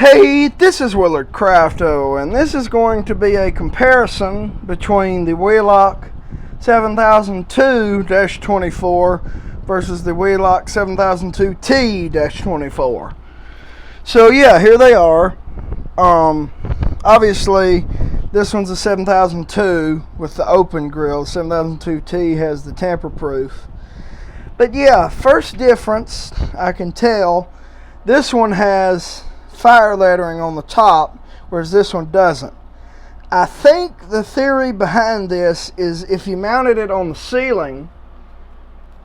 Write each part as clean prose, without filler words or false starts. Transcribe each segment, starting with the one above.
Hey, this is Willard Crafto, and this is going to be a comparison between the Wheelock 7002-24 versus the Wheelock 7002T-24. So yeah, here they are. Obviously, this one's a 7002 with the open grill. 7002T has the tamper-proof. But yeah, first difference I can tell, this one has fire lettering on the top, whereas this one doesn't. I think the theory behind this is if you mounted it on the ceiling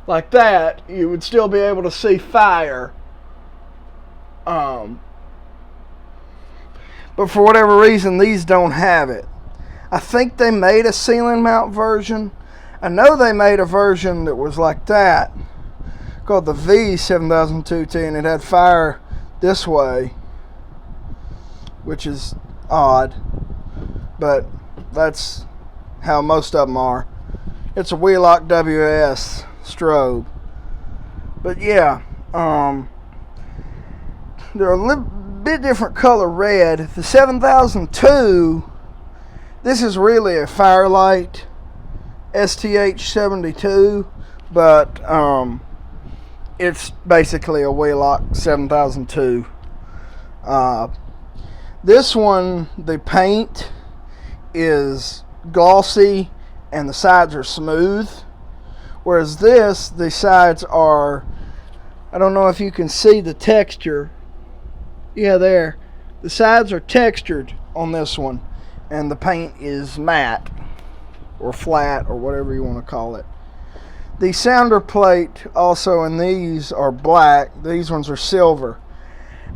like that, you would still be able to see fire. But for whatever reason, these don't have it. I think they made a ceiling mount version. I know they made a version that was like that, called the V7002T, and it had fire this way, which is odd, but that's how most of them are. It's a Wheelock WS strobe. But yeah, they're a little bit different color red. The 7002, this is really a Firelight STH72, but it's basically a Wheelock 7002. This one, the paint is glossy and the sides are smooth, whereas this, the sides are, I don't know if you can see the texture. Yeah, there. The sides are textured on this one, and the paint is matte or flat or whatever you want to call it. The sounder plate also in these are black. These ones are silver.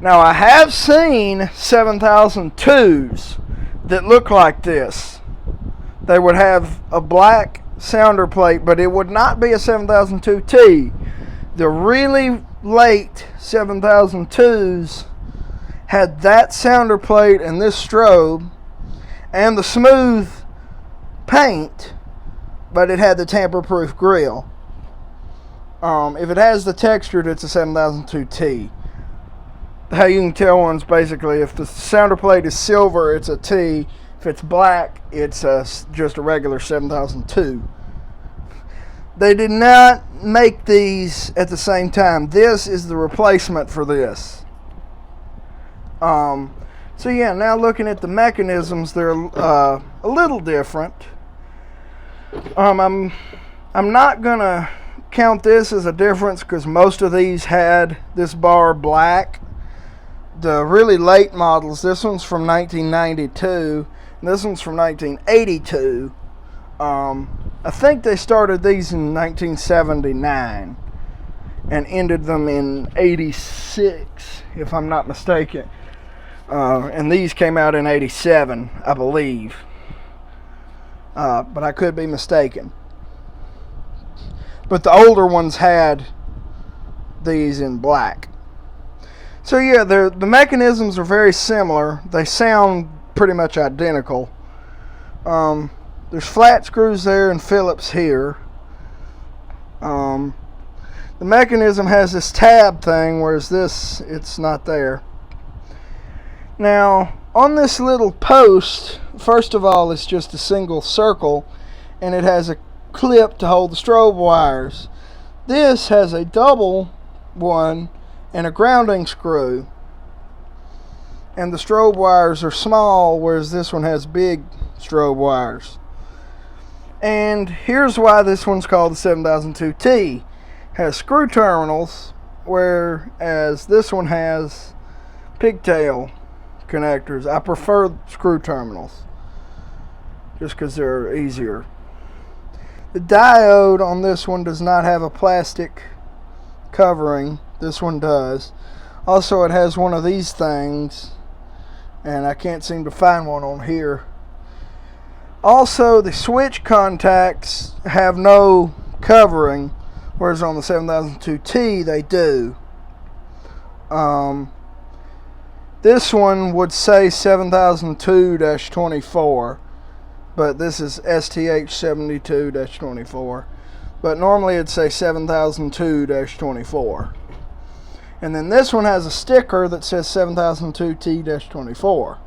Now, I have seen 7002s that look like this. They would have a black sounder plate, but it would not be a 7002T. The really late 7002s had that sounder plate and this strobe and the smooth paint, but it had the tamper-proof grill. If it has the textured, it's a 7002T. How you can tell one's basically, if the sounder plate is silver, it's a T. If it's black, it's just a regular 7002. They did not make these at the same time. This is the replacement for this. So yeah, now looking at the mechanisms, they're a little different. I'm not gonna count this as a difference because most of these had this bar black. The really late models, this one's from 1992, and this one's from 1982. I think they started these in 1979 and ended them in 86, if I'm not mistaken. And these came out in 87, I believe. But I could be mistaken. But the older ones had these in black. So yeah, the mechanisms are very similar. They sound pretty much identical. There's flat screws there and Phillips here. The mechanism has this tab thing, whereas this, it's not there. Now, on this little post, first of all, it's just a single circle, and it has a clip to hold the strobe wires. This has a double one and a grounding screw, and the strobe wires are small, whereas this one has big strobe wires. And here's why this one's called the 7002T. It has screw terminals, whereas this one has pigtail connectors. I prefer screw terminals just because they're easier. The diode on this one does not have a plastic covering. This one does. Also, it has one of these things, and I can't seem to find one on here. Also, the switch contacts have no covering, whereas on the 7002T they do. This one would say 7002-24, but this is STH72-24. But normally it'd say 7002-24. And then this one has a sticker that says 7002T-24.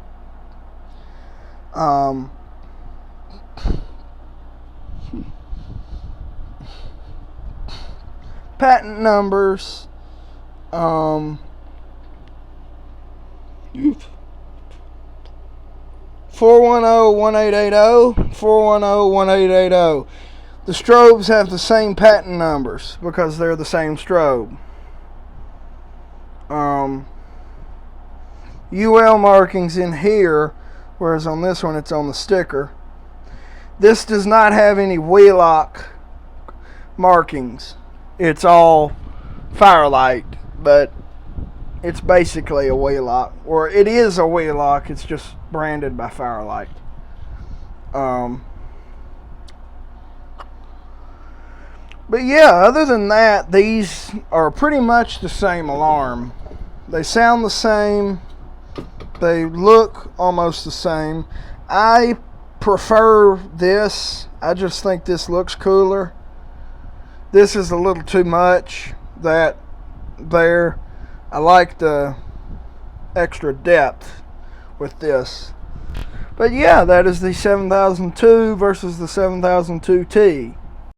Patent numbers. 410-1880, 410-1880. The strobes have the same patent numbers because they're the same strobe. UL markings in here, whereas on this one it's on the sticker. This does not have any Wheelock markings. It's all Firelight, but it's basically a Wheelock, or it is a Wheelock. It's just branded by Firelight. But yeah, other than that, these are pretty much the same alarm. They sound the same. They look almost the same. I prefer this. I just think this looks cooler. This is a little too much. That there. I like the extra depth with this. But yeah, that is the 7002 versus the 7002T.